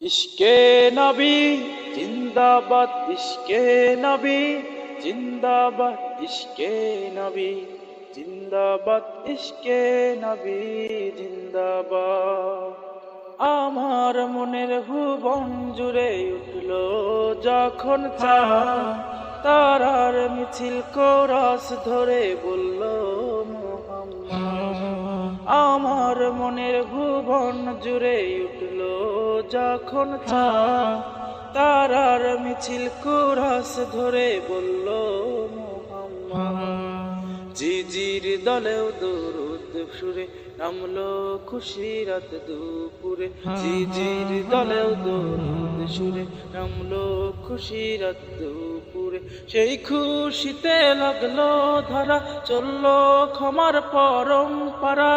ইশকে নবী জিন্দাবাদ, ইশকে নবী জিন্দাবাদ, ইশকে নবী জিন্দাবাদ, ইশকে নবী জিন্দাবাদ। আমার মনের ভুবন জুড়ে উঠল যখন চাঁদ, তারার মিছিল কোরাস ধরে বলল মুহাম্মদ। আমার মনের ভুবন জুড়ে উঠল যখন চাঁদ, তারার মিছিল কোরাস ধরে বলল মুহাম্মদ। জিজির দলেও দরুদ সুরে নামলো খুশি রাত দুপুরে, জিজির দলেও দরুদ সুরে নামলো খুশি রাত দুপুরে। সেই খুশিতে লাগলো ধারা, চললো ক্ষমার পরম্পরা,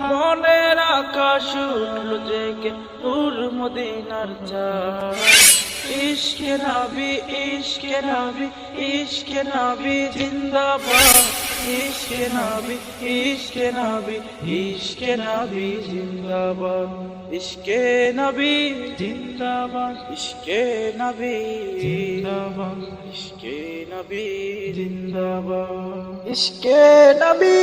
মনের আকাশ উঠল জেগে নূর মদিনার চাঁদ। ইশকে নবী, ইশকে নবী, ইশকে নবী জিন্দাবাদ, ইশকে নবী, ইশকে নবী, ইশকে নবী জিন্দাবাদ, ইশকে নবী জিন্দাবাদ, ইশকে নবী জিন্দাবাদ, ইশকে নবী জিন্দাবাদ, ইশকে নবী।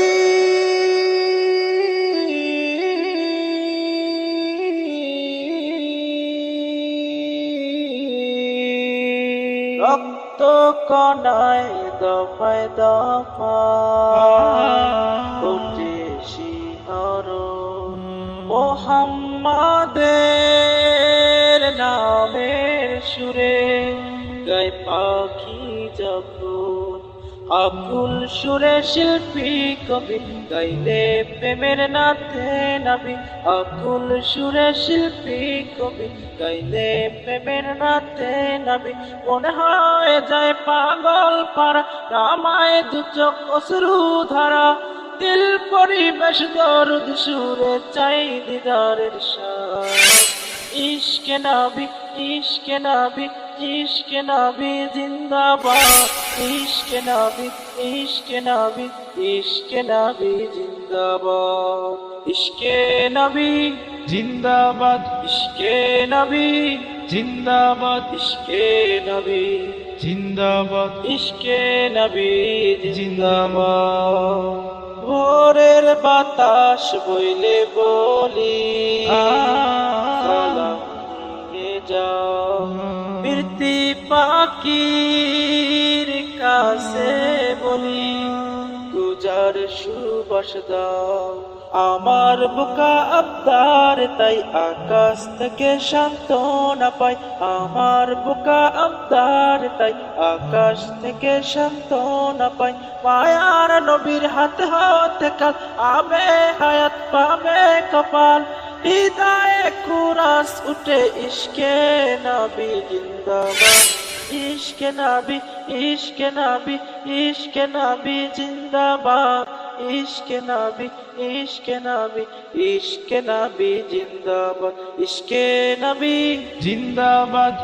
রক্ত কণায় দফায় দফায় ওঠে শিহরণ, মুহাম্মাদের নামের সুরে গায় পাখি যখন, আকুল সুরে শিল্পী কবি গাইলে প্রেমের নাথে নবী, আকুল সুরে শিল্পী কবি গাইলে প্রেমের নাথে নবী। মনে হয় যায় পাগল পারা, রামায় দু চোখ অশ্রু ধারা, দিল পরিবেশ দরুদ সুরে চাই দিদারের সাথ। ইশকে নবী, ইশকে নবী, ইশকে নবী জিন্দাবাদ, ইশকে নবী, ইশকে নবী, ইশকে নবী জিন্দাবাদ, ইশকে নবী জিন্দাবাদ, ইশকে নবী জিন্দাবাদ, ইশকে নবী জিন্দাবাদ, ইশকে নবী জিন্দাবাদ। ভোরের বাতাস বইলে বলি সালাম নিয়ে যাও, প্রীতি পাখির কাছে বলি গুজার সুবাস দাও। আমার বুকা আবদার তাই আকাশ থেকে সান্ত্বনা পাই, আমার বুকা আবদার তাই আকাশ থেকে সান্ত্বনা পাই। মায়ার নবীর হাতে হাতে কাল আবে হায়াত পাবে কপাল, হৃদয়ে কুরাস উঠে ইশকে নবী জিন্দাবাদ, ইশকে নবী, ইশকে নবী, ইশকে নবী জিন্দাবাদ, ইশকে নবী, ইশকে নবী, ইশকে নবী জিন্দাবাদ, ইশকে নবী জিন্দাবাদ।